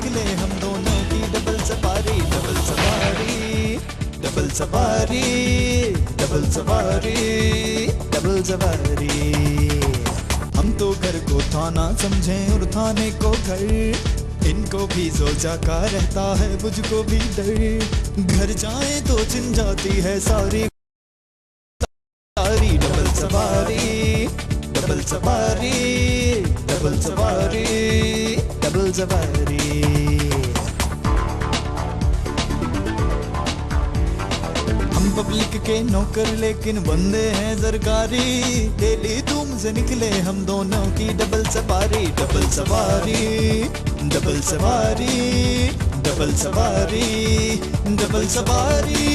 निकले हम दोनों की डबल सवारी, डबल सवारी, डबल सवारी, डबल सवारी, डबल सवारी। हम तो घर को थाना समझें और थाने को घर, इनको भी सोचा का रहता है मुझको भी डर। घर जाए तो छिन जाती है सारी सारी। डबल सवारी, डबल सवारी, डबल सवारी, डबल सवारी। हम पब्लिक के नौकर लेकिन बंदे हैं सरकारी, डेली धूम से निकले हम दोनों की डबल सवारी, डबल सवारी, डबल सवारी, डबल सवारी, डबल सवारी।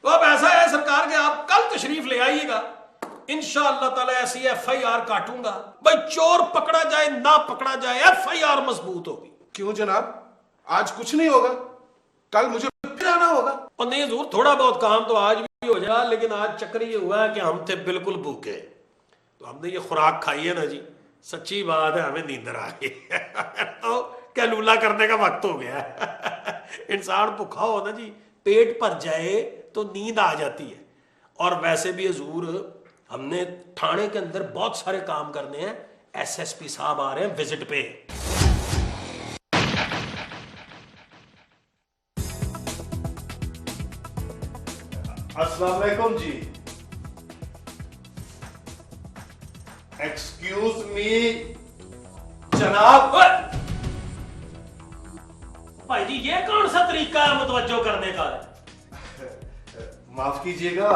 तो अब ऐसा है सरकार के आप कल तशरीफ ले आइएगा, इंशाअल्लाह ताला ऐसी FIR काटूंगा भाई, चोर पकड़ा जाए ना पकड़ा जाए FIR मजबूत होगी। क्यों जनाब, आज कुछ नहीं होगा, कल मुझे फिर आना होगा। और नहीं जरूर, थोड़ा बहुत काम तो आज भी हो जाएगा, लेकिन आज चक्कर ये हुआ है कि हम थे बिल्कुल भूखे, तो हमने ये खुराक खाई है ना जी, सच्ची बात है हमें नींदर आ गई तो कैलूला करने का वक्त हो गया इंसान भूखा हो ना जी, पेट भर जाए तो नींद आ जाती है। और वैसे भी हजूर हमने थाने के अंदर बहुत सारे काम करने हैं, SSP साहब आ रहे हैं विजिट पे। अस्सलाम वालेकुम जी। एक्सक्यूज मी जनाब। भाई जी ये कौन सा तरीका है मुतवज्जो करने का है? माफ कीजिएगा,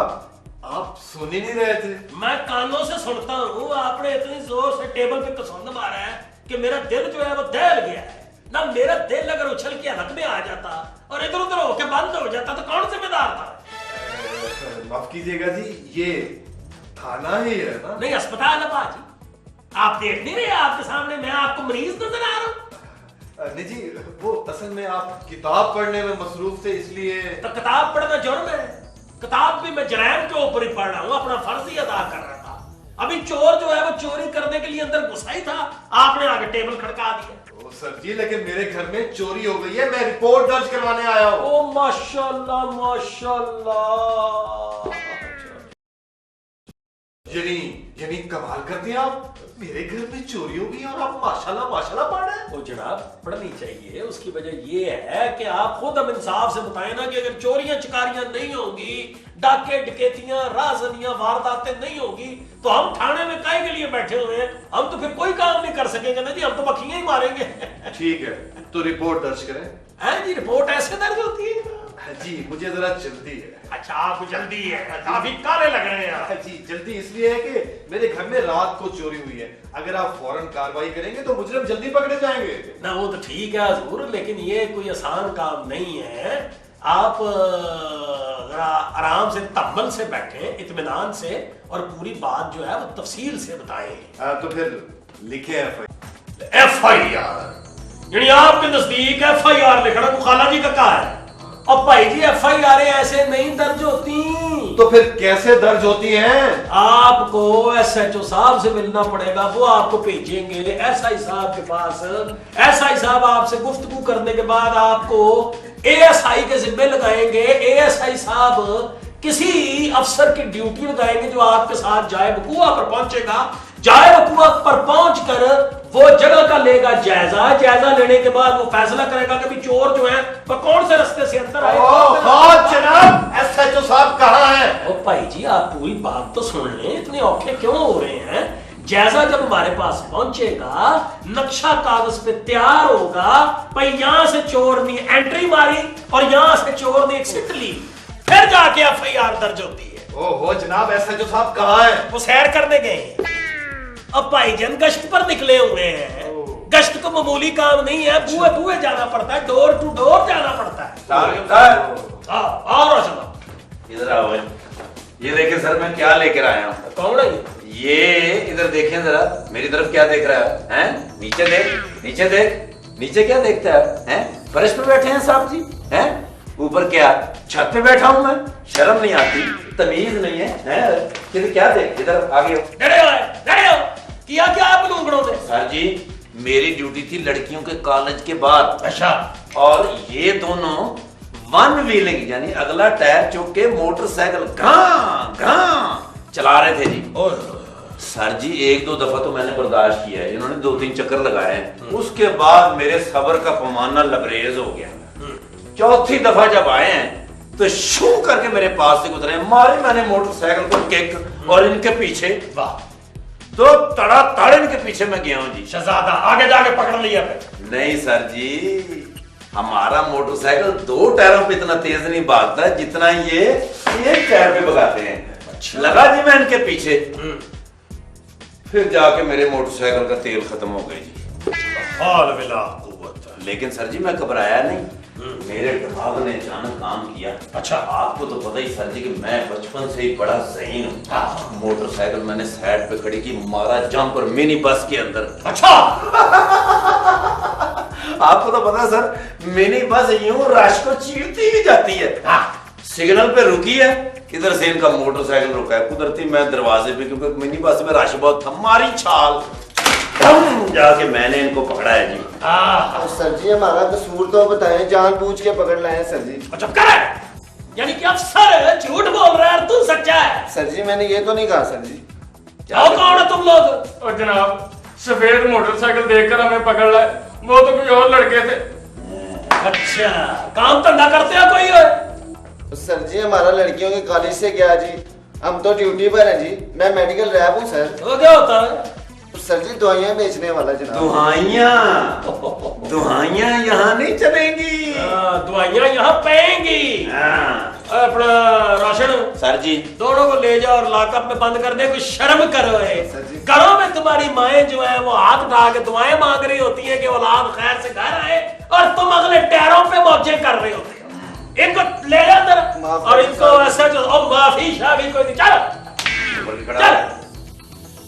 आप सुन ही नहीं रहे थे। मैं कानों से सुनता हूँ, आपने इतनी जोर से टेबल पे कसौंद मारा है कि मेरा दिल जो है वो दहल गया है ना। मेरा दिल अगर उछल के हलक में आ जाता और इधर उधर होके बंद हो जाता तो कौन जिम्मेदार था? माफ कीजिएगा जी, ये थाना ही है ना? नहीं अस्पताल है बाजी, आप देख नहीं रहे आपके सामने, मैं आपको मरीज नजर आ रहा हूँ। नहीं जी, वो असल में आप किताब पढ़ने में मसरूफ थे इसलिए। तो किताब पढ़ना जुर्म है? किताब भी मैं जराइम के ऊपर ही पढ़ रहा हूँ, अपना फर्ज ही अदा कर रहा था। अभी चोर जो है वो चोरी करने के लिए अंदर घुसा ही था, आपने आगे टेबल खड़का दिया। ओ सर जी, लेकिन मेरे घर में चोरी हो गई है, मैं रिपोर्ट दर्ज करवाने आया हूँ। ओ माशाल्लाह माशाल्लाह। यानी कमाल करते हैं आप, मेरे घर में चोरी हो गई और आप माशाल्लाह माशाल्लाह पढ़ रहे हैं। ओ जनाब पढ़नी चाहिए, उसकी वजह ये है कि आप खुद हम इंसाफ से बताएं ना कि अगर चोरियां चकारियां नहीं होंगी, डाके डकैतियां राजनियां वारदातें नहीं होगी, तो हम थाने में काहे के लिए बैठे हुए हैं? हम तो फिर कोई काम नहीं कर सकेंगे ना जी, हम तो बखियां ही मारेंगे ठीक है, तो रिपोर्ट दर्ज करें। है जी, रिपोर्ट ऐसे दर्ज होती है जी? मुझे जरा जल्दी है। अच्छा आपको जल्दी है, काफी काले लग रहे हैं आप। जी जल्दी इसलिए है कि मेरे घर में रात को चोरी हुई है, अगर आप फौरन कार्रवाई करेंगे तो मुजरिम जल्दी पकड़े जाएंगे। ना वो तो ठीक है हजूर, लेकिन ये कोई आसान काम नहीं है। आप जरा आराम से तम्बल से बैठे, इत्मीनान से, और पूरी बात जो है वो तफसील से बताएं। तो फिर लिखे FIR, यानी आपके नजदीक FIR लिखना मुखाला जी का कहा है। अब भाई जी FIR ऐसे नहीं दर्ज होती। तो फिर कैसे दर्ज होती हैं? आपको SHO साहब से मिलना पड़ेगा, वो आपको भेजेंगे SI साहब के पास। SI साहब आपसे गुफ्तगू करने के बाद आपको ASI के जिम्मे लगाएंगे। ASI साहब किसी अफसर की ड्यूटी लगाएंगे जो आपके साथ जाए वकूआ पर पहुंचेगा। जाए वकूआ पर पहुंचकर वो जगह का लेगा जायजा, जायजा लेने के बाद वो फैसला करेगा कि भी चोर जो है वो कौन से रास्ते से अंदर आए। जनाब SHO साहब कहाँ हैं? ओ भाई जी आप पूरी बात तो सुन लें, इतने औखे क्यों हो रहे हैं? जायजा जब हमारे पास पहुंचेगा, नक्शा कागज पे तैयार होगा, भाई यहां से चोर ने एंट्री मारी और यहां से चोर ने एग्जिट ली, फिर जाके FIR दर्ज होती है। ओहो जनाब, SHO साहब कहाँ हैं? वो सैर करने गए हैं। अब भाईजान गश्त पर निकले हुए हैं, गश्त को मामूली काम नहीं है, बुए बुए जाना पड़ता है, डोर टू डोर जाना पड़ता है। और इधर आओ, ये देखें सर मैं क्या लेकर आया हूँ। कौन है ये इधर देखें जरा, मेरी तरफ क्या देख रहा है? हैं? नीचे देख, नीचे देख, नीचे क्या देखता है? हैं? फर्श पे बैठे हैं साहब जी, हैं? ऊपर क्या छत पे बैठा हूं मैं? शर्म नहीं आती, तमीज नहीं है, हैं? किधर क्या देख, इधर आगे हो। लड़े हो किया क्या आप लूंगड़ों ने? सर जी मेरी ड्यूटी थी लड़कियों के कॉलेज के बाद। अच्छा। और ये दोनों वन व्हीलिंग यानी अगला टायर चुक के मोटरसाइकिल घां घां चला रहे थे जी। सर जी एक दो दफा तो मैंने बर्दाश्त किया है, इन्होंने 2-3 चक्कर लगाए हैं, उसके बाद मेरे सब्र का पैमाना लबरेज हो गया। चौथी दफा जब आए हैं तो शू करके मेरे पास से गुजरे, मारी मैंने मोटरसाइकिल को किक और इनके पीछे वाह तो तड़ा तड़ इनके पीछे मैं गया हूं जी। शहजादा आगे जाके पकड़ लिया फिर? नहीं सर जी हमारा मोटरसाइकिल 2 टायरों पे इतना तेज नहीं भागता जितना ये एक टायर पे भगाते हैं। अच्छा। लगा जी मैं इनके पीछे, फिर जाके मेरे मोटरसाइकिल का तेल खत्म हो गया जी। हाल बिला कुव्वत। लेकिन सर जी मैं घबराया नहीं, मेरे दिमाग ने अचानक काम किया। अच्छा। आपको तो पता ही सर जी कि मैं बचपन से ही बड़ा ज़हीन हूँ। मोटरसाइकिल मैंने साइड पे खड़ी की, मारा जंप और मिनी बस के अंदर। अच्छा। आपको तो पता है सर मिनी बस यूं रश को चीरती ही जाती है। सिग्नल पे रुकी है, इधर से इनका मोटरसाइकिल रुका है, कुदरती मैं दरवाजे पे, क्योंकि मिनी बस में रश बहुत था, मारी छाल जाके मैंने इनको पकड़ा है जी। सर जी हमारा कसूर तो बताएं, जानबूझ के पकड़ लाए सर जी। अच्छा कर यानी कि अफसर झूठ बोल रहा है और तू सच्चा है? सर जी मैंने ये तो नहीं कहा सर जी। जाओ कौन है तुम लोग? और जनाब सफेद मोटरसाइकिल देखकर हमें पकड़ लाए, वो तो कोई और लड़के थे। अच्छा काम धंधा करते हो कोई है? सर जी हमारा लड़कियों के कॉलेज से गया जी, हम तो ड्यूटी पर हैं जी, मैं मेडिकल रैप हूँ सर। तो क्या होता है? सर जी दवाइयाँ बेचने वाला जनाब। दुहाइयां यहाँ नहीं चलेंगी, दवाइयाँ यहाँ पेंगी। अपना राशन सर जी दोनों को ले जाओ और लॉकअप में बंद कर दे। कोई शर्म करो है? सर जी। घरों में तुम्हारी माएं जो है वो हाथ उठा के दुआएं मांग रही होती है कि औलाद खैर से घर आए, और तुम अगले टायरों पे मौजे कर रहे होते हो। इनको ले जा अंदर और इनको ऐसा जो माफी शाफी कोई नहीं। चल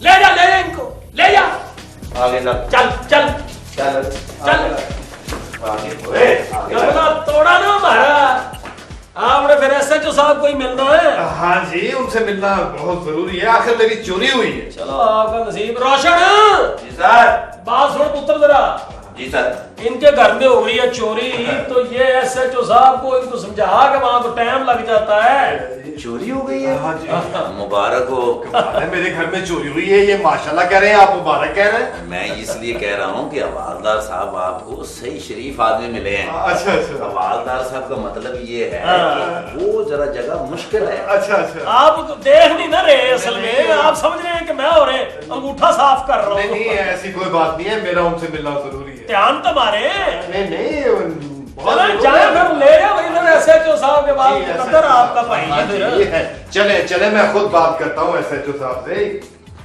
ले जा इनको ले जा। आगे जा, चल चल चल चल आगे आगे अपना तोड़ा ना हमारा। आपने फिर एसएचओ साहब को ही मिलना है? हाँ जी उनसे मिलना बहुत जरूरी है, आखिर मेरी चोरी हुई है। चलो आपका नसीब रोशन। जी सर। बात सुन पुत्र जरा, जी सर। इनके घर में हो गई है चोरी, तो ये एसएचओ साहब को इनको समझा के वहां तो टाइम लग जाता है। चोरी हो गई है? हाँ जी। मुबारक हो। कमाल है, मेरे घर में चोरी हुई है, ये माशाल्लाह कह रहे हैं, आप मुबारक कह रहे हैं। मैं इसलिए कह रहा हूँ कि हवालदार साहब आपको सही शरीफ आदमी मिले हैं। अच्छा अच्छा हवालदार साहब का मतलब ये है कि वो जरा जगह मुश्किल है। अच्छा अच्छा। आप तो देख नहीं ना रहे, असल में आप समझ रहे हैं कि मैं हो रहे अंगूठा साफ कर रहा नहीं नहीं हूँ। ऐसी कोई बात नहीं है, मेरा उनसे मिलना जरूरी है। ध्यान तो मारे। नहीं नहीं चलो जाए फिर ले जाओ इधर एसएचओ साहब के बाद कदर आपका भाई है फिर। चले चले मैं खुद बात करता हूँ एसएचओ साहब से,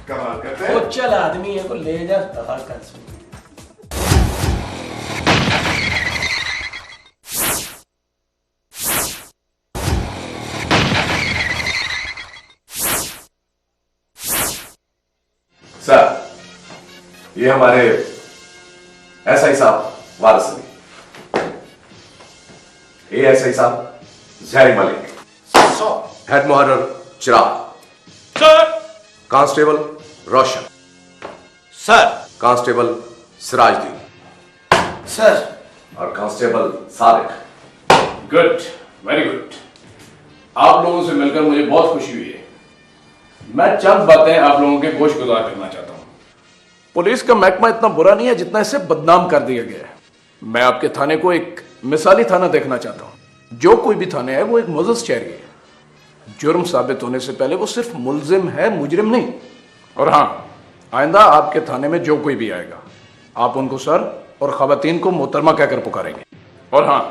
कमाल करते हैं। वो चल आदमी है को ले जा दफा कर। सर ये हमारे एसआई साहब वारिस अली, एएसआई साहब जहरी मलिक, हेड मुहर्रर Chirag, constable Roshan, sir. Constable Sirajuddin sir. और constable Sadiq. Good, very good. आप लोगों से मिलकर मुझे बहुत खुशी हुई है। मैं चंद बातें आप लोगों के गोश गुजार करना चाहता हूं। पुलिस का महकमा इतना बुरा नहीं है जितना इसे बदनाम कर दिया गया है। मैं आपके थाने को एक मिसाली थाना देखना चाहता हूं। जो कोई भी थाने है वो एक मुअज़्ज़ज़ शहरी है। जुर्म साबित होने से पहले वो सिर्फ मुल्जिम है, मुजरिम नहीं। और हाँ, आइंदा आपके थाने में जो कोई भी आएगा आप उनको सर और खवातीन को मोहतरमा कहकर पुकारेंगे। और हाँ,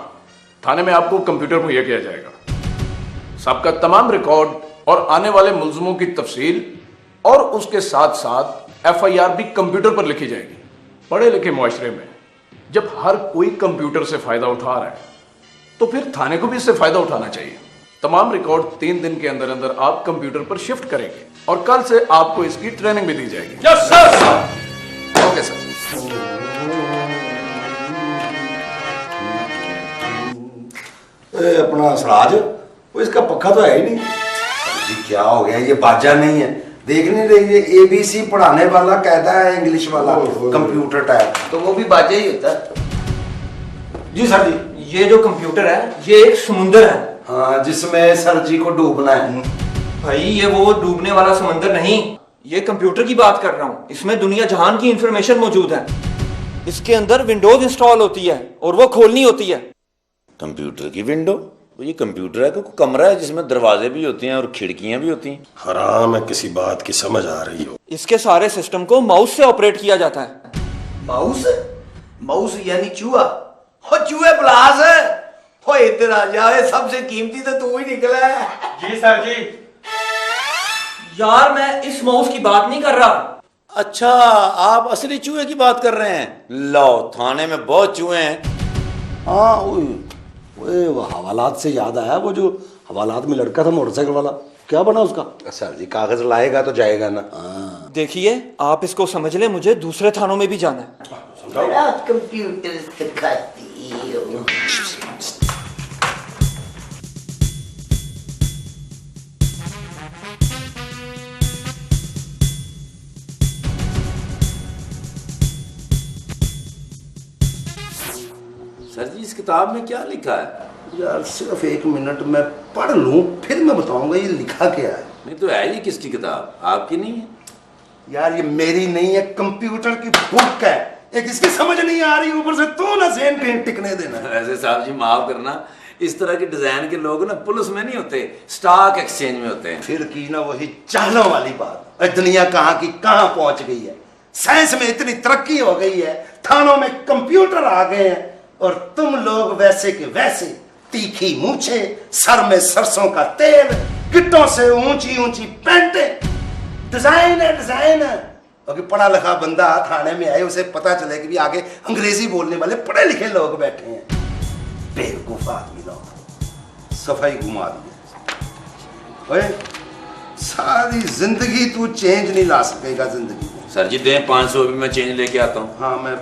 थाने में आपको कंप्यूटर मुहैया किया जाएगा। सबका तमाम रिकॉर्ड और आने वाले मुल्जिमों की तफसील और उसके साथ साथ एफआईआर भी कंप्यूटर पर लिखी जाएगी। पढ़े लिखे मुआशरे में जब हर कोई कंप्यूटर से फायदा उठा रहा है तो फिर थाने को भी इससे फायदा उठाना चाहिए। तमाम रिकॉर्ड 3 दिन के अंदर अंदर आप कंप्यूटर पर शिफ्ट करेंगे और कल से आपको इसकी ट्रेनिंग भी दी जाएगी। Yes sir. Okay sir. अपना सराज, वो इसका पक्का तो है ही नहीं। जी क्या हो गया, ये बाजा नहीं है, देख नहीं रही है? ABC पढ़ाने वाला कहता है इंग्लिश वाला कंप्यूटर टाइप, तो वो भी बाजा ही होता है। जी सर जी, ये जो कंप्यूटर है ये एक समुंदर है। हाँ, जिसमें सर जी को डूबना है। भाई ये वो डूबने वाला समुंदर नहीं, ये कंप्यूटर की बात कर रहा हूँ। इसमें दुनिया जहान की इंफॉर्मेशन मौजूद है। इसके अंदर विंडोज इंस्टॉल होती है और वो खोलनी होती है। कंप्यूटर की विंडो? वो ये कंप्यूटर है कि कोई कमरा है जिसमें दरवाजे भी होते हैं और खिड़कियां भी होती हैं? हराम है, किसी बात की समझ आ रही हो। इसके सारे सिस्टम को माउस से ऑपरेट किया जाता है। माउस? माउस यानी चूहा? हो चूहे प्लास है। हो इधर आ जाए, सबसे कीमती तो तू ही निकला है। जी सर जी। यार मैं इस माउस की बात नहीं कर रहा। अच्छा, आप असली चूहे की बात कर रहे हैं? लो, थाने में बहुत चूहे हैं। हाँ, वो हवालात से याद आया, वो जो हवालात में लड़का था मोटरसाइकिल वाला, क्या बना उसका? सर जी, कागज लाएगा तो जाएगा ना। देखिए आप इसको समझ ले, मुझे दूसरे थानों में भी जाना है। कंप्यूटर सिखाती हो। सर जी, इस किताब में क्या लिखा है? यार सिर्फ 1 मिनट में पढ़ लूं, फिर मैं बताऊंगा ये लिखा क्या है। नहीं तो है ये किसकी किताब? आपकी नहीं है? यार ये मेरी नहीं है, कंप्यूटर की बुक है। एक इसकी समझ नहीं आ रही, ऊपर से तू ना ज़हन कहीं टिकने देना। ऐसे साहब जी माफ करना, इस तरह के डिजाइन के लोग ना पुलिस में नहीं होते, स्टॉक एक्सचेंज में होते हैं। फिर की ना वही चालों वाली बात। दुनिया कहाँ की कहाँ पहुंच गई है। साइंस में इतनी तरक्की हो गई है, थानों में कंप्यूटर आ गए हैं, और तुम लोग वैसे के वैसे, तीखी मूछे, सर में सरसों का तेल, गिट्टों से ऊंची ऊंची पैंटें, डिजाइन है डिजाइन। और पढ़ा लिखा बंदा थाने में आए, उसे पता चले कि भी आगे अंग्रेजी बोलने वाले पढ़े लिखे लोग बैठे हैं। बेवकूफ आदमी लोग, सफाई घुमा दी। ओए, सारी जिंदगी तू चेंज नहीं ला सकेगा जिंदगी में। सर जी दें 500 भी, मैं चेंज लेके आता हूँ। हाँ मैं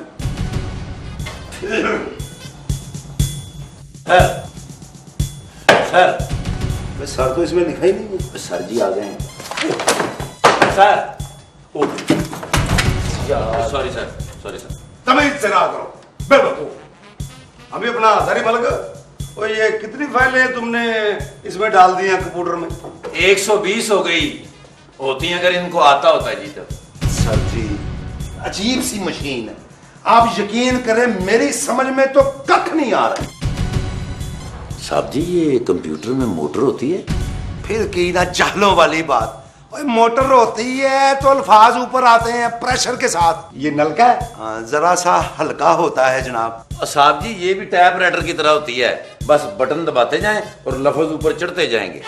सर तो इसमें लिखा ही नहीं है। सर जी आ गए हैं। Sir sorry sir, sorry sir. तमीज से ना करो बेवकूफ। अभी अपना हजारी मलक, और ये कितनी फाइलें तुमने इसमें डाल दी हैं कंप्यूटर में? 120 हो गई होती हैं, अगर इनको आता होता है जी तब। सर जी अजीब सी मशीन है, आप यकीन करें मेरी समझ में तो कख नहीं आ रहा। साहब जी ये कंप्यूटर में मोटर होती है? फिर की ना चालों वाली बात। ओए मोटर होती है तो अल्फाज ऊपर आते हैं प्रेशर के साथ। ये नलका है, जरा सा हल्का होता है जनाब। और साहब जी ये भी टाइप राइटर की तरह होती है, बस बटन दबाते जाएं और लफ्ज ऊपर चढ़ते जाएंगे।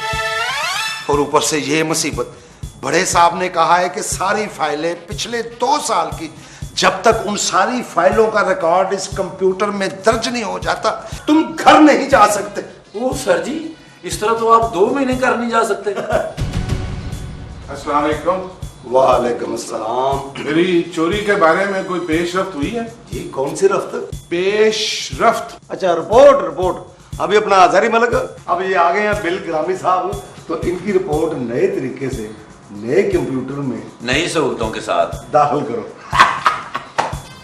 और ऊपर से ये मुसीबत, बड़े साहब ने कहा है कि सारी फाइलें पिछले 2 साल की, जब तक उन सारी फाइलों का रिकॉर्ड इस कंप्यूटर में दर्ज नहीं हो जाता, तुम घर नहीं जा सकते। ओ सर जी, इस तरह तो आप 2 महीने घर नहीं जा सकते। अस्सलाम वालेकुम। वालेकुम अस्सलाम। मेरी चोरी के बारे में कोई पेशरफ्त हुई है? जी कौन सी रफ्त? पेशरफ्त? अच्छा रिपोर्ट। अभी अपना हजारी मलक, अब ये आ गए हैं बिल ग्रामी साहब, तो इनकी रिपोर्ट नए तरीके से नए कंप्यूटर में नई सहूलतों के साथ दाखिल करो।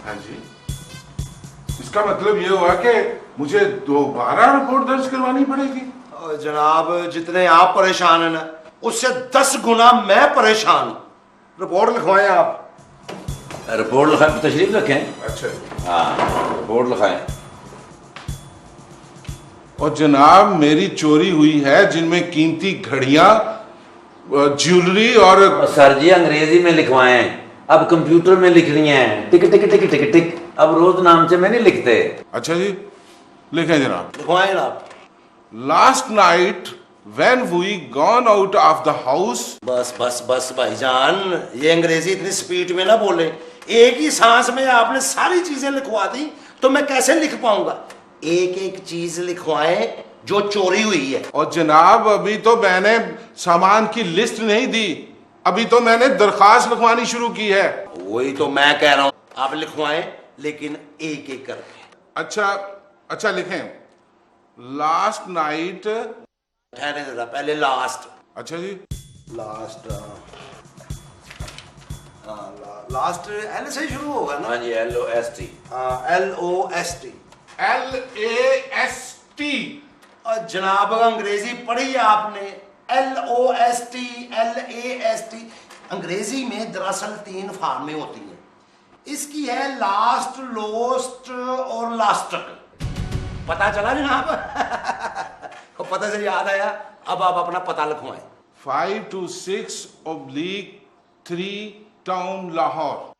हाँ जी, इसका मतलब ये हुआ कि मुझे दोबारा रिपोर्ट दर्ज करवानी पड़ेगी? और जनाब जितने आप परेशान हैं ना, उससे 10 गुना मैं परेशान। रिपोर्ट लिखवाएं आप। रिपोर्ट लिखाएं, तशरीफ रखें। अच्छा। हाँ रिपोर्ट लिखाएं। और जनाब मेरी चोरी हुई है जिनमें कीमती घड़ियां, ज्वेलरी और सर जी अंग्रेजी में लिखवाएं, अब कंप्यूटर में लिखनी है। टिक टिक टिक टिक टिक, अब रोज नाम से में नहीं लिखते। अच्छा जी लिखें जनाब। लिखवाएं आप। Last night when we gone out of the house। बस भाईजान, ये अंग्रेजी इतनी स्पीड में ना बोले। एक ही सांस में आपने सारी चीजें लिखवा दी तो मैं कैसे लिख पाऊंगा? एक एक चीज लिखवाएं जो चोरी हुई है। और जनाब अभी तो मैंने सामान की लिस्ट नहीं दी, अभी तो मैंने दरखास्त लिखवानी शुरू की है। वही तो मैं कह रहा हूं, आप लिखवाएं लेकिन एक एक करके। अच्छा लिखें। Last night. ठहरे जरा, पहले लास्ट। अच्छा जी। लास्ट, लास्ट एल से शुरू होगा ना? हाँ जी, LOST। LOST। LAST। और जनाब अंग्रेजी पढ़ी है आपने? LOST, LAST। अंग्रेजी में दरअसल 3 फॉर्में होती हैं। इसकी है लास्ट, लोस्ट और लास्टक। पता चला जनाब? पता से याद आया, अब आप अपना पता लिखवाएं। 526/3 टाउन लाहौर।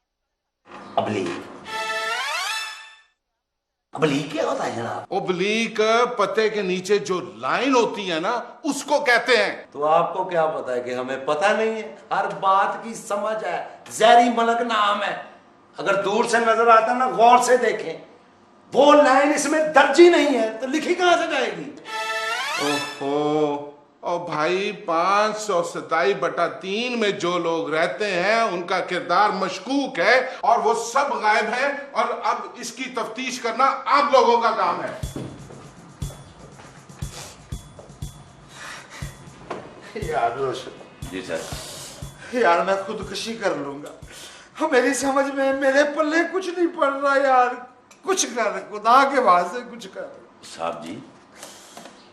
अब्लीक क्या होता है जनाब? ओब्लीक पते के नीचे जो लाइन होती है ना, उसको कहते हैं। तो आपको क्या पता है कि हमें पता नहीं है? हर बात की समझ है। जहरी मलक नाम है, अगर दूर से नजर आता है ना, गौर से देखें। वो लाइन इसमें दर्ज ही नहीं है तो लिखी कहां से जाएगी? ओहो, और भाई 527/3 में जो लोग रहते हैं उनका किरदार मशकूक है और वो सब गायब हैं, और अब इसकी तफ्तीश करना आप लोगों का काम है। यार रोशन जी सर। यार, मैं खुदकुशी कर लूंगा। मेरी समझ में मेरे पल्ले कुछ नहीं पड़ रहा यार। कुछ कर, खुदा के वास्ते कुछ कर। साहब जी,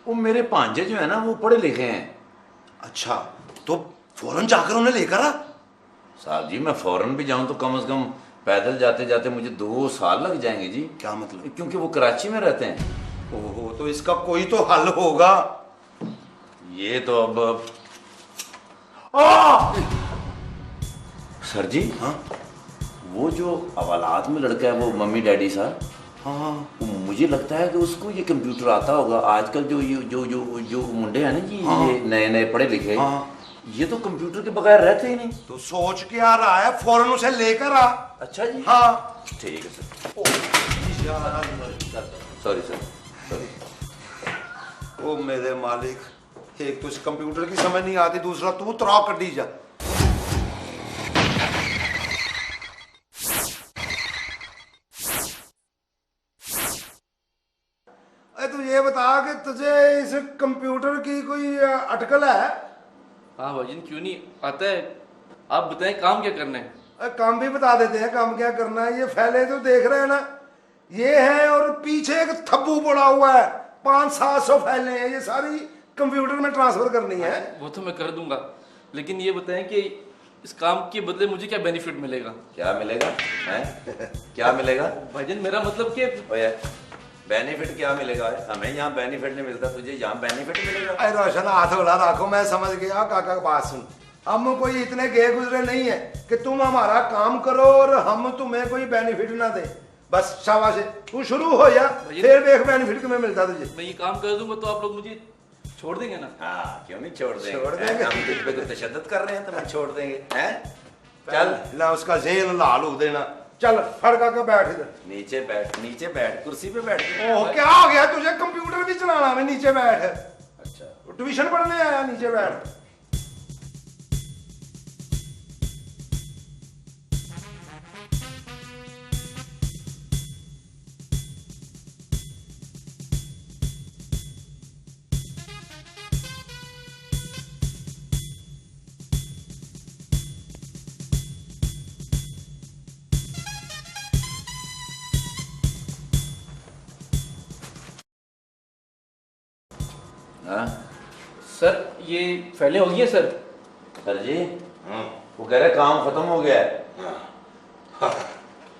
वो मेरे भांजे जो है ना, वो पढ़े लिखे हैं। अच्छा, तो फौरन जाकर उन्हें लेकर आ। साहब जी, मैं फौरन भी जाऊं तो कम से कम पैदल जाते जाते मुझे 2 साल लग जाएंगे जी। क्या मतलब? क्योंकि वो कराची में रहते हैं। ओहो, तो इसका कोई तो हल होगा। ये तो अब सर जी। हाँ, वो जो अवालात में लड़का है, वो मम्मी डैडी साहब, हाँ, मुझे लगता है कि उसको ये कंप्यूटर आता होगा। आजकल जो जो मुंडे हैं ना जी, हाँ, ये नए नए पढ़े लिखे, हाँ, ये तो कंप्यूटर के बगैर रहते ही नहीं। तो सोच के आ रहा है, फौरन उसे लेकर आ। अच्छा जी। हाँ, ठीक है सर। Sorry sir, sorry. ओ मेरे मालिक, एक तो इस कंप्यूटर की समझ नहीं आती, दूसरा तू तराव कर दी जा। तू ये बता कि तुझे इस कंप्यूटर की कोई अटकल है? हाँ भाईजान, क्यों नहीं आता है। आप बताएं काम क्या करना है? काम भी बता देते हैं, काम क्या करना है। ये फैले तो देख रहे हैं ना, ये है, और पीछे एक थब्बू पड़ा हुआ है। 500-700 फैले हैं, ये सारी कंप्यूटर में ट्रांसफर करनी है। वो तो मैं कर दूंगा, लेकिन ये बताएं कि इस काम के बदले मुझे क्या बेनिफिट मिलेगा? क्या मिलेगा हैं? क्या मिलेगा भाईजान? मेरा मतलब कि बेनिफिट क्या मिलेगा? हमें यहाँ बेनिफिट नहीं मिलता, तुझे यहाँ बेनिफिट मिलेगा। अरे रोशन, हाथ होला रखो, मैं समझ गया। काका की बात सुन, हम कोई इतने गए गुजरे नहीं है कि तुम हमारा काम करो और हम तुम्हें कोई बेनिफिट ना दे। बस शाबाश, तू शुरू हो जा, फिर देख बेनिफिट तुम्हें मिलता तुझे। मैं ये काम कर दूंगा तो आप लोग मुझे छोड़ देंगे ना? हाँ, क्यों नहीं छोड़ देंगे? छोड़ देंगे। हम तुझ पे तो तशद्दुद कर रहे हैं तो मैं छोड़ देंगे हैं? चल ना, उसका जेल लाल हो देना। चल फड़ का बैठ इधर। नीचे बैठ, कुर्सी पे बैठ। ओह, क्या हो गया तुझे? कंप्यूटर भी चलाना है? नीचे बैठ। अच्छा, ट्यूशन पढ़ने आया? नीचे बैठ। हाँ सर, ये फैले हो गई है सर। सर जी, वो कह रहे काम खत्म हो गया है।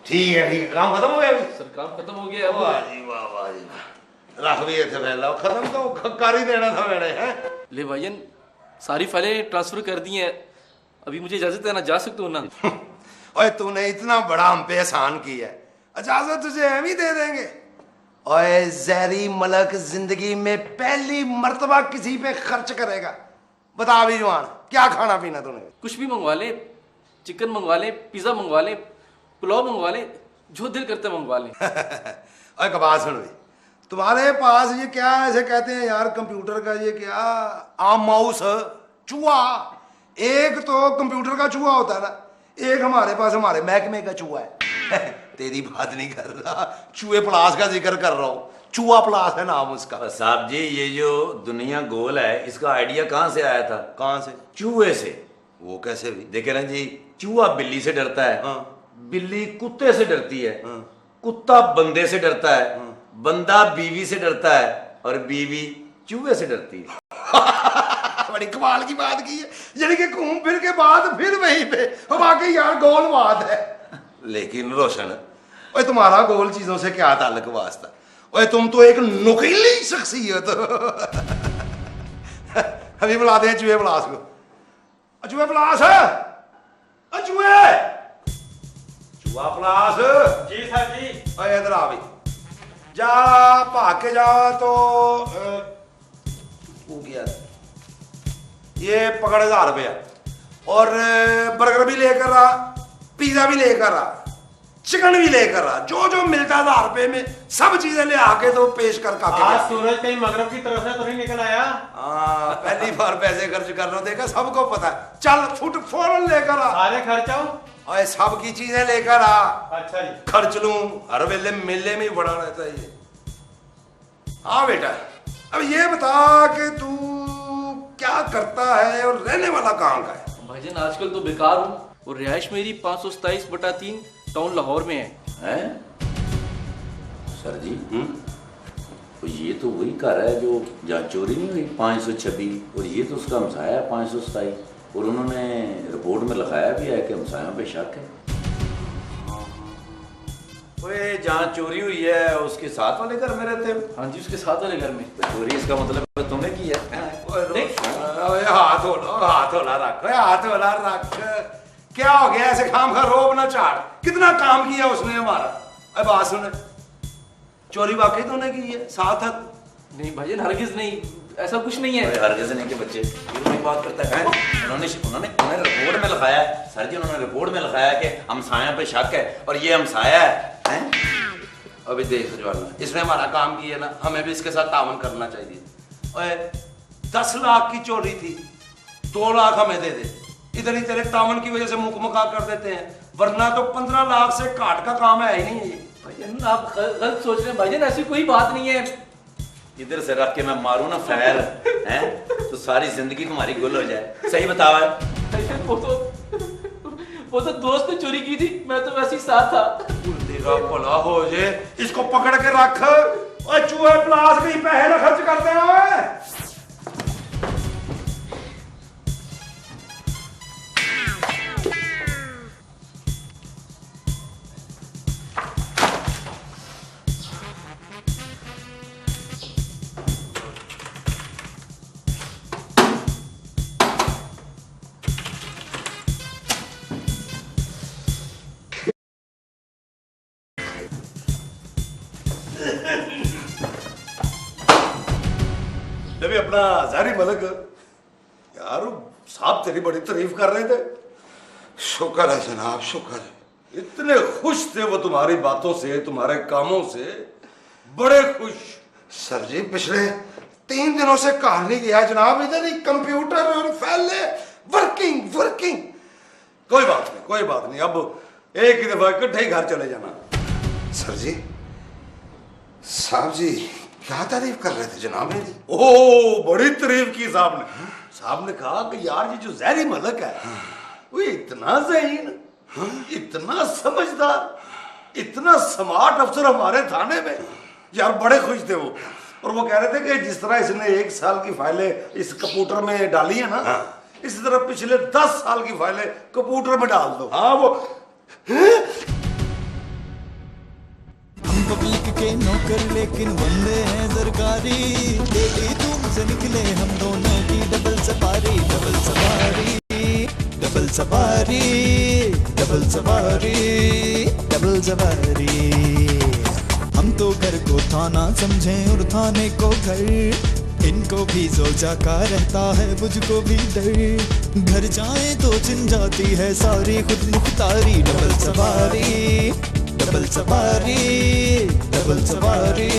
ठीक है, ठीक है, काम खत्म हो गया अभी? सर, काम खत्म हो गया। वाह जी वाह, वाह जी वाह। रख भी थे फैला, खत्म तो कर ही देना था मैंने। हैं ले भाईजान, सारी फाइलें ट्रांसफर कर दी हैं। अभी मुझे इजाजत है ना, जा सकते हो ना? ओए, तूने इतना बड़ा हम पे एहसान किया है, इजाजत तुझे हम ही दे देंगे। ओए जहरी मलक जिंदगी में पहली मर्तबा किसी पे खर्च करेगा। बता भी जवान, क्या खाना पीना तूने? कुछ भी मंगवा ले, चिकन मंगवा ले, पिज्जा मंगवा ले, पुलाव मंगवा ले, जो दिल करता है मंगवा ले। ओए कबास सुन, तुम्हारे पास ये क्या ऐसे कहते हैं यार कंप्यूटर का, ये क्या आम माउस चूहा? एक तो कंप्यूटर का चूहा होता है ना, एक हमारे पास हमारे महकमे का चूहा है। तेरी बात नहीं कर रहा, चूहे प्लास का जिक्र कर रहा हूं। चूहा प्लास है नाम उसका। साहब जी ये जो दुनिया गोल है इसका आइडिया कहाँ से आया था? कहाँ से? चूहे से। वो कैसे भी? देखे ना जी, चूहा बिल्ली से डरता है, हाँ। बिल्ली कुत्ते से डरती है, हाँ। कुत्ता बंदे से डरता है, बंदा बीवी से डरता है और बीवी चूहे से डरती है। बड़ी कमाल की बात की है, यानी कि घूम फिर के बाद फिर वहीं पे वाकई यार गोल बात है। लेकिन रोशन, ओए तुम्हारा गोल चीजों से क्या ताल्लुक वास्ता? ओए तुम तो एक नुकीली शख्सियत। अभी बुलाते हैं चूहे प्लास को। चूहे प्लास है, चूहे चूहा प्लास जी सर जी। ओए इधर आ भाई, जा भाग के जा तो वो गया, ये पकड़ 1000 रुपया और बर्गर भी लेकर आ, पिज्जा भी लेकर आ, चिकन भी लेकर आ, जो जो मिलता 1000 रुपये में सब चीजें ले आके तो पेश कर काके। आज सूरज कहीं मगरब की तरफ से तो नहीं निकल आया? हाँ, पहली बार पैसे खर्च कर लो, देखा सबको पता है। चल फुट फौरन लेकर आ। सारे खर्चाओ और सब की चीजें लेकर आ। अच्छा जी। खर्च लूं, हर वेले मेले में ही बड़ा रहता है ये। हाँ बेटा, अब ये बता कि तू क्या करता है और रहने वाला कहाँ का है? भाईजान आजकल तो बेकार हूँ और रिहाइश मेरी 527/3 टाउन लाहौर में है। सर जी तो ये तो वही घर है जो जहाँ चोरी नहीं हुई 526, और ये तो उसका हमसाया है 527, और उन्होंने रिपोर्ट में लिखाया भी है कि हमसायों पे शक है। ओए जहाँ चोरी हुई है उसके साथ वाले घर में रहते हो? हाँ जी, उसके साथ वाले घर में। तो चोरी इसका मतलब तुमने की है? हाथ होला रख, हाथ होला रख। क्या हो गया ऐसे काम का रोब ना चाड़? कितना काम किया उसने हमारा। अब बात सुन, चोरी वाकई तूने की है? साथ है? नहीं भाईजान, हरगिज नहीं, ऐसा कुछ नहीं है। हरगिज नहीं के बच्चे ये वही बात करता है। उन्होंने रिपोर्ट में लिखाया है सर जी, उन्होंने रिपोर्ट में लिखाया कि हमसाया पे शक है और ये हमसाया है। अभी देख जवाला, इसने हमारा काम किया ना, हमें भी इसके साथ तावन करना चाहिए। ओए 10 लाख की चोरी थी, 2 लाख हमें दे दे। इधर ही तेरे तावन की वजह से मुकमका कर देते हैं, वरना तो 15 लाख से काट का काम है ही नहीं है। भाईजान आप गलत सोच रहे हैं भाईजान, ऐसी कोई बात नहीं है। इधर से रख के मैं मारूं ना फैर हैं तो सारी जिंदगी तुम्हारी गुल हो जाए। सही बताओ है? वो तो दोस्त ने चोरी की थी, मैं तो वैसे ही साथ था। तेरा भला हो जे, इसको पकड़ के रख। और चूहे प्लास कहीं पैसे ना खर्च करते हैं। जब अपना ज़ारी मलक यार साहब तेरी बड़ी तारीफ कर रहे थे। शुक्र है जनाब, शुक्र है। इतने खुश थे वो तुम्हारी बातों से, तुम्हारे कामों से, बड़े खुश। सर जी पिछले 3 दिनों से कहा नहीं गया जनाब, इधर ही कंप्यूटर और फैले वर्किंग। कोई बात नहीं, कोई बात नहीं, अब एक ही दफा इकट्ठे ही घर चले जाना। सर जी, साहब जी क्या तारीफ कर रहे थे जनाब मेरी? ओह बड़ी तारीफ की साहब ने। साहब ने कहा कि यार ये जो ज़ारी मलक है वो इतना ज़हीन, इतना समझदार, इतना स्मार्ट अफसर हमारे थाने में, यार बड़े खुश थे वो। और वो कह रहे थे कि जिस तरह इसने 1 साल की फाइलें इस कंप्यूटर में डाली है ना, इसी तरह पिछले 10 साल की फाइलें कंप्यूटर में डाल दो। हाँ वो पब्लिक के नौकर लेकिन बंदे हैं सरकारी। डेली तुम से निकले हम दोनों की डबल सवारी, डबल सवारी, डबल सवारी, डबल सवारी, डबल सवारी। हम तो घर को थाना समझें और थाने को घर, इनको भी सोचा का रहता है मुझको भी डर। घर जाए तो चिन जाती है सारी खुद मुख्तारी। डबल सवारी, डबल सवारी, डबल सवारी।